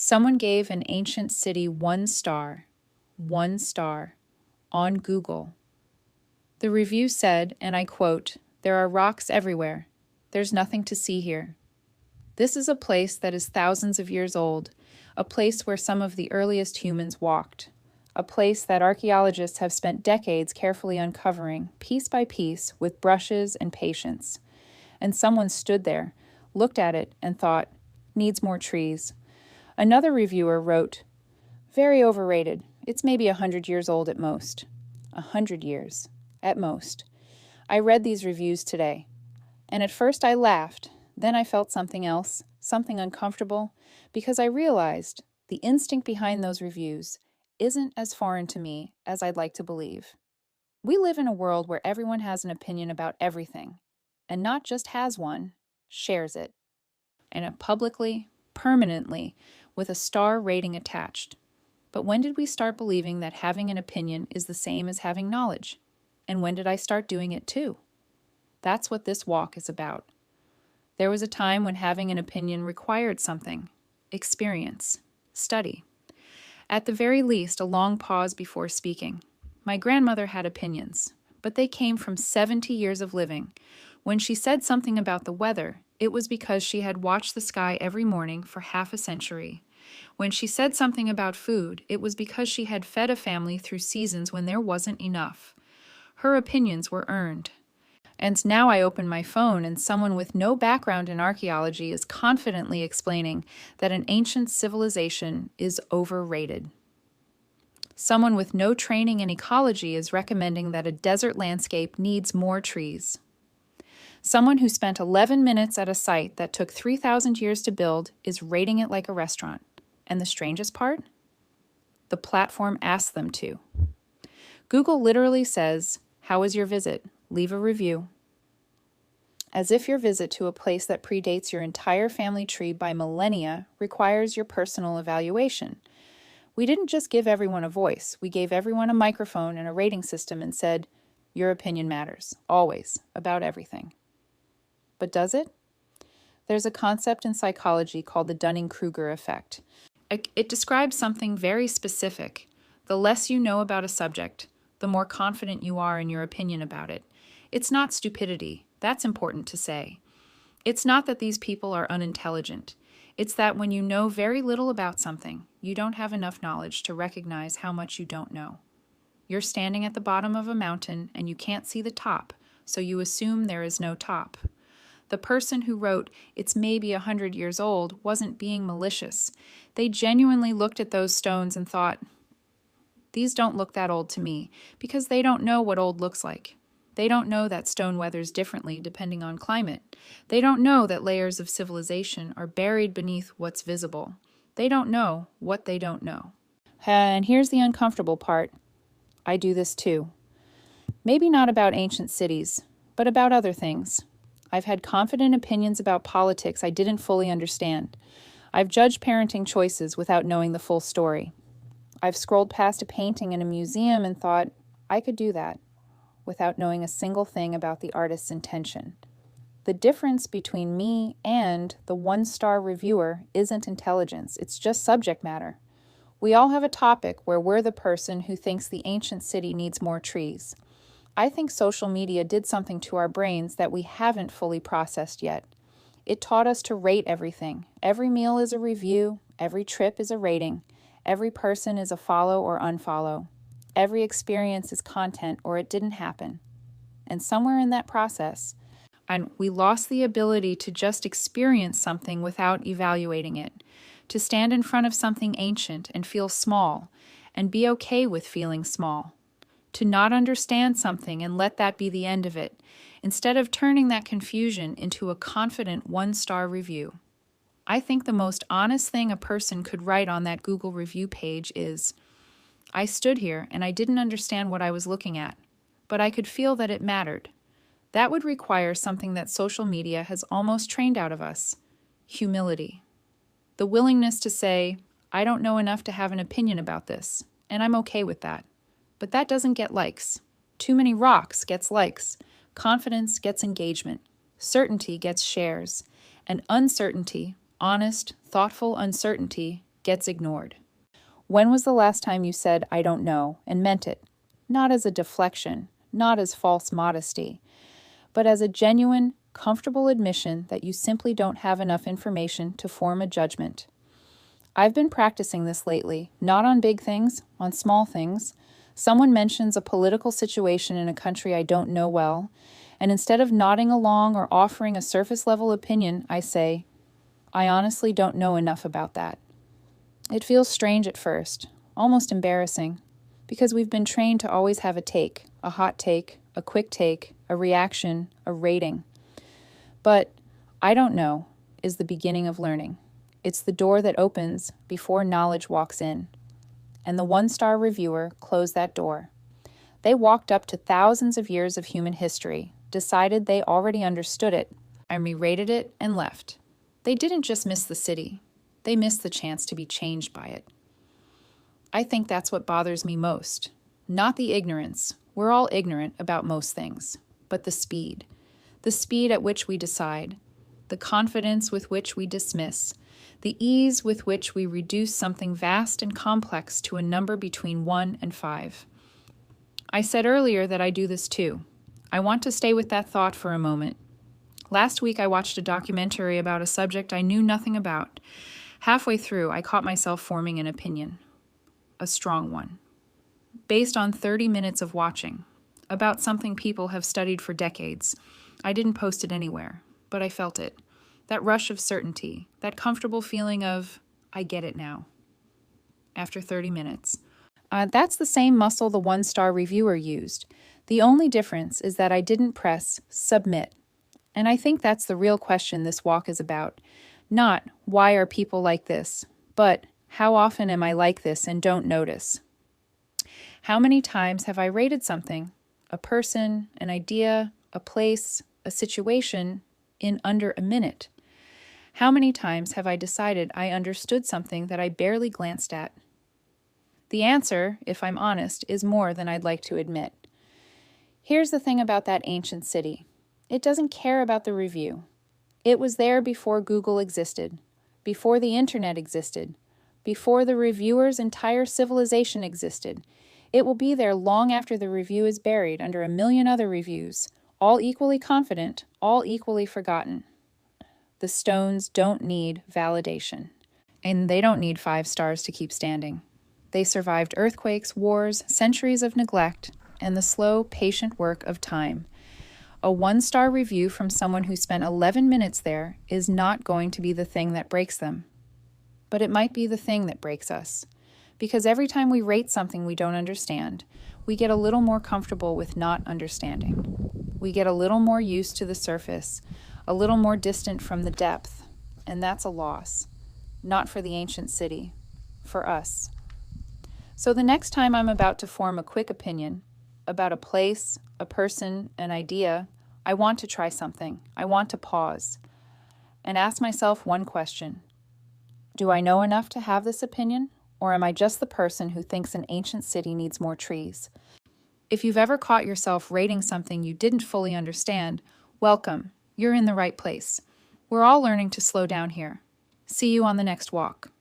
Someone gave an ancient city 1 star, on Google. The review said, and I quote, "There are rocks everywhere. There's nothing to see here." This is a place that is thousands of years old, a place where some of the earliest humans walked, a place that archaeologists have spent decades carefully uncovering, piece by piece, with brushes and patience. And someone stood there, looked at it, and thought, "Needs more trees." Another reviewer wrote, "Very overrated. It's maybe 100 years old at most." 100 years, at most. I read these reviews today, and at first I laughed. Then I felt something else, something uncomfortable, because I realized the instinct behind those reviews isn't as foreign to me as I'd like to believe. We live in a world where everyone has an opinion about everything, and not just has one, shares it, and publicly, permanently, with a star rating attached. But when did we start believing that having an opinion is the same as having knowledge? And when did I start doing it too? That's what this walk is about. There was a time when having an opinion required something: experience, study. At the very least, a long pause before speaking. My grandmother had opinions, but they came from 70 years of living. When she said something about the weather, it was because she had watched the sky every morning for half a century. When she said something about food, it was because she had fed a family through seasons when there wasn't enough. Her opinions were earned. And now I open my phone and someone with no background in archaeology is confidently explaining that an ancient civilization is overrated. Someone with no training in ecology is recommending that a desert landscape needs more trees. Someone who spent 11 minutes at a site that took 3,000 years to build is rating it like a restaurant. And the strangest part? The platform asks them to. Google literally says, "How was your visit? Leave a review." As if your visit to a place that predates your entire family tree by millennia requires your personal evaluation. We didn't just give everyone a voice. We gave everyone a microphone and a rating system and said, "Your opinion matters, always, about everything." But does it? There's a concept in psychology called the Dunning-Kruger effect. It describes something very specific. The less you know about a subject, the more confident you are in your opinion about it. It's not stupidity. That's important to say. It's not that these people are unintelligent. It's that when you know very little about something, you don't have enough knowledge to recognize how much you don't know. You're standing at the bottom of a mountain and you can't see the top, so you assume there is no top. The person who wrote, "It's maybe 100 years old," wasn't being malicious. They genuinely looked at those stones and thought, "These don't look that old to me," because they don't know what old looks like. They don't know that stone weathers differently depending on climate. They don't know that layers of civilization are buried beneath what's visible. They don't know what they don't know. And here's the uncomfortable part. I do this too. Maybe not about ancient cities, but about other things. I've had confident opinions about politics I didn't fully understand. I've judged parenting choices without knowing the full story. I've scrolled past a painting in a museum and thought, I could do that, without knowing a single thing about the artist's intention. The difference between me and the 1-star reviewer isn't intelligence, it's just subject matter. We all have a topic where we're the person who thinks the ancient city needs more trees. I think social media did something to our brains that we haven't fully processed yet. It taught us to rate everything. Every meal is a review, every trip is a rating, every person is a follow or unfollow. Every experience is content or it didn't happen. And somewhere in that process, we lost the ability to just experience something without evaluating it, to stand in front of something ancient and feel small, and be okay with feeling small, to not understand something and let that be the end of it, instead of turning that confusion into a confident 1-star review. I think the most honest thing a person could write on that Google review page is, "I stood here and I didn't understand what I was looking at, but I could feel that it mattered." That would require something that social media has almost trained out of us: humility. The willingness to say, "I don't know enough to have an opinion about this, and I'm okay with that." But that doesn't get likes. Too many rocks gets likes. Confidence gets engagement. Certainty gets shares. And uncertainty, honest, thoughtful uncertainty, gets ignored. When was the last time you said, "I don't know," and meant it? Not as a deflection, not as false modesty, but as a genuine, comfortable admission that you simply don't have enough information to form a judgment. I've been practicing this lately, not on big things, on small things. Someone mentions a political situation in a country I don't know well, and instead of nodding along or offering a surface-level opinion, I say, "I honestly don't know enough about that." It feels strange at first, almost embarrassing, because we've been trained to always have a take, a hot take, a quick take, a reaction, a rating. But "I don't know" is the beginning of learning. It's the door that opens before knowledge walks in. And the one-star reviewer closed that door. They walked up to thousands of years of human history, decided they already understood it, and re-rated it and left. They didn't just miss the city. They missed the chance to be changed by it. I think that's what bothers me most. Not the ignorance. We're all ignorant about most things. But the speed. The speed at which we decide. The confidence with which we dismiss. The ease with which we reduce something vast and complex to a number between 1 and 5. I said earlier that I do this too. I want to stay with that thought for a moment. Last week I watched a documentary about a subject I knew nothing about. Halfway through, I caught myself forming an opinion. A strong one. Based on 30 minutes of watching. About something people have studied for decades. I didn't post it anywhere, but I felt it. That rush of certainty. That comfortable feeling of, I get it now. After 30 minutes. That's the same muscle the one-star reviewer used. The only difference is that I didn't press submit. And I think that's the real question this walk is about. Not, why are people like this? But, how often am I like this and don't notice? How many times have I rated something, a person, an idea, a place, a situation, in under a minute? How many times have I decided I understood something that I barely glanced at? The answer, if I'm honest, is more than I'd like to admit. Here's the thing about that ancient city. It doesn't care about the review. It was there before Google existed, before the internet existed, before the reviewer's entire civilization existed. It will be there long after the review is buried under a million other reviews, all equally confident, all equally forgotten. The stones don't need validation, and they don't need 5 stars to keep standing. They survived earthquakes, wars, centuries of neglect, and the slow, patient work of time. A 1-star review from someone who spent 11 minutes there is not going to be the thing that breaks them. But it might be the thing that breaks us. Because every time we rate something we don't understand, we get a little more comfortable with not understanding. We get a little more used to the surface, a little more distant from the depth, and that's a loss. Not for the ancient city, for us. So the next time I'm about to form a quick opinion about a place, a person, an idea, I want to try something. I want to pause and ask myself one question. Do I know enough to have this opinion, or am I just the person who thinks an ancient city needs more trees? If you've ever caught yourself rating something you didn't fully understand, welcome. You're in the right place. We're all learning to slow down here. See you on the next walk.